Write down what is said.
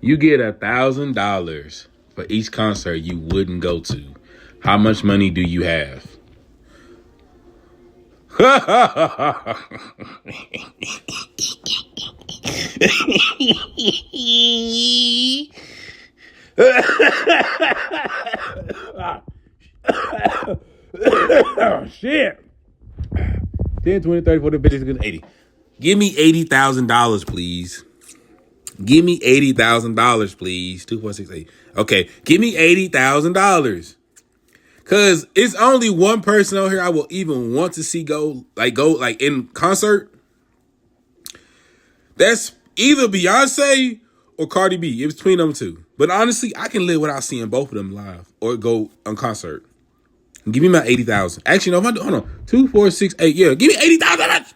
You get $1,000 for each concert you wouldn't go to. How much money do you have? Oh, shit. 10, 20, 30, 40, 50, 80. Give me $80,000, please. Give me $80,000, please. 2, 4, 6, 8. Okay, give me $80,000. Cause it's only one person out here I will even want to see go in concert. That's either Beyonce or Cardi B. It's between them two. But honestly, I can live without seeing both of them live or go on concert. Give me my $80,000. Actually, no, hold on. 2, 4, 6, 8. Yeah, give me $80,000.